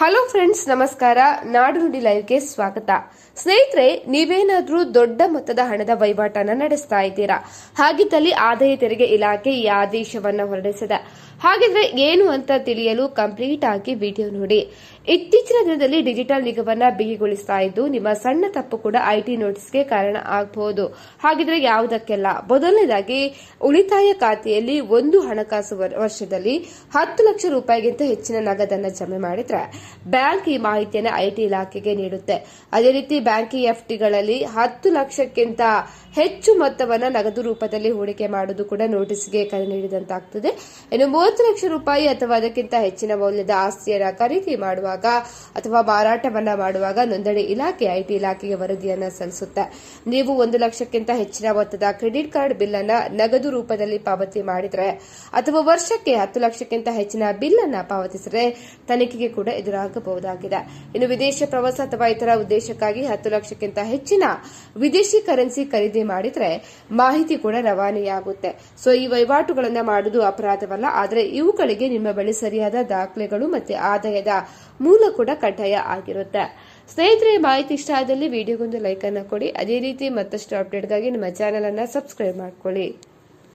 Hello friends, ನಮಸ್ಕಾರ. ನಾಡು ನುಡಿ ಲೈವ್ಗೆ ಸ್ವಾಗತ. ಸ್ನೇಹಿತರೆ, ನೀವೇನಾದ್ರೂ ದೊಡ್ಡ ಮೊತ್ತದ ಹಣದ ವಹಿವಾಟನ್ನ ನಡೆಸ್ತಾ ಇದ್ದೀರಾ? ಹಾಗಿದ್ದಲ್ಲಿ ಆದಾಯ ತೆರಿಗೆ ಇಲಾಖೆ ಈ ಆದೇಶವನ್ನ ಹೊರಡಿಸಿದೆ. ಹಾಗಿದ್ರೆ ಏನು ಅಂತ ತಿಳಿಯಲು ಕಂಪ್ಲೀಟ್ ಆಗಿ ವಿಡಿಯೋ ನೋಡಿ. ಇತ್ತೀಚಿನ ದಿನದಲ್ಲಿ ಡಿಜಿಟಲ್ ನಿಗಮನ್ನ ಬಿಗಿಗೊಳಿಸ್ತಾ ಇದ್ದು, ನಿಮ್ಮ ಸಣ್ಣ ತಪ್ಪು ಕೂಡ ಐಟಿ ನೋಟಿಸ್ಗೆ ಕಾರಣ ಆಗಬಹುದು. ಹಾಗಿದ್ರೆ ಯಾವುದಕ್ಕೆಲ್ಲ? ಮೊದಲನೇದಾಗಿ, ಉಳಿತಾಯ ಖಾತೆಯಲ್ಲಿ ಒಂದು ಹಣಕಾಸು ವರ್ಷದಲ್ಲಿ 10 ಲಕ್ಷ ರೂಪಾಯಿಗಿಂತ ಹೆಚ್ಚಿನ ನಗದನ್ನ ಜಮೆ ಮಾಡಿದ್ರೆ ಬ್ಯಾಂಕ್ ಈ ಮಾಹಿತಿಯನ್ನು ಐಟಿ ಇಲಾಖೆಗೆ ನೀಡುತ್ತೆ. ಅದೇ ರೀತಿ ಬ್ಯಾಂಕ್ ಎಫ್ಡಿಗಳಲ್ಲಿ 10 ಲಕ್ಷಕ್ಕಿಂತ ಹೆಚ್ಚು ಮೊತ್ತವನ್ನು ನಗದು ರೂಪದಲ್ಲಿ ಹೂಡಿಕೆ ಮಾಡುವುದು ಕೂಡ ನೋಟಿಸ್ಗೆ ಕರೆ ನೀಡಿದಂತಾಗುತ್ತದೆ. ಇನ್ನು 30 ಲಕ್ಷ ರೂಪಾಯಿ ಅಥವಾ ಅದಕ್ಕಿಂತ ಹೆಚ್ಚಿನ ಮೌಲ್ಯದ ಆಸ್ತಿಯನ್ನು ಖರೀದಿ ಮಾಡುವಾಗ ಅಥವಾ ಮಾರಾಟವನ್ನ ಮಾಡುವಾಗ ನೋಂದಣಿ ಇಲಾಖೆ ಐಟಿ ಇಲಾಖೆಗೆ ವರದಿಯನ್ನ ಸಲ್ಲಿಸುತ್ತೆ. ನೀವು 1 ಲಕ್ಷಕ್ಕಿಂತ ಹೆಚ್ಚಿನ ಮೊತ್ತದ ಕ್ರೆಡಿಟ್ ಕಾರ್ಡ್ ಬಿಲ್ ಅನ್ನ ನಗದು ರೂಪದಲ್ಲಿ ಪಾವತಿ ಮಾಡಿದ್ರೆ ಅಥವಾ ವರ್ಷಕ್ಕೆ 10 ಲಕ್ಷಕ್ಕಿಂತ ಹೆಚ್ಚಿನ ಬಿಲ್ ಅನ್ನ ಪಾವತಿಸಿದರೆ ತನಿಖೆಗೆ ಕೂಡ ಎದುರಾಗಬಹುದಾಗಿದೆ. ಇನ್ನು ವಿದೇಶ ಪ್ರವಾಸ ಅಥವಾ ಇತರ ಉದ್ದೇಶಕ್ಕಾಗಿ 10 ಲಕ್ಷಕ್ಕಿಂತ ಹೆಚ್ಚಿನ ವಿದೇಶಿ ಕರೆನ್ಸಿ ಖರೀದಿ ಮಾಡಿದ್ರೆ ಮಾಹಿತಿ ಕೂಡ ರವಾನೆಯಾಗುತ್ತೆ. ಸೊ ಈ ವಹಿವಾಟುಗಳನ್ನ ಮಾಡುವುದು ಅಪರಾಧವಲ್ಲ, ಆದರೆ ಇವುಗಳಿಗೆ ನಿಮ್ಮ ಬಳಿ ಸರಿಯಾದ ದಾಖಲೆಗಳು ಮತ್ತೆ ಆದಾಯದ ಮೂಲ ಕೂಡ ಕಡ್ಡಾಯ ಆಗಿರುತ್ತೆ. ಸ್ನೇಹಿತರೆ, ಮಾಹಿತಿ ಇಷ್ಟ ಆದಲ್ಲಿ ವಿಡಿಯೋಗೊಂದು ಲೈಕ್ ಅನ್ನು ಕೊಡಿ. ಅದೇ ರೀತಿ ಮತ್ತಷ್ಟು ಅಪ್ಡೇಟ್ಗಾಗಿ ನಮ್ಮ ಚಾನೆಲ್ ಅನ್ನ ಸಬ್ಸ್ಕ್ರೈಬ್ ಮಾಡ್ಕೊಳ್ಳಿ.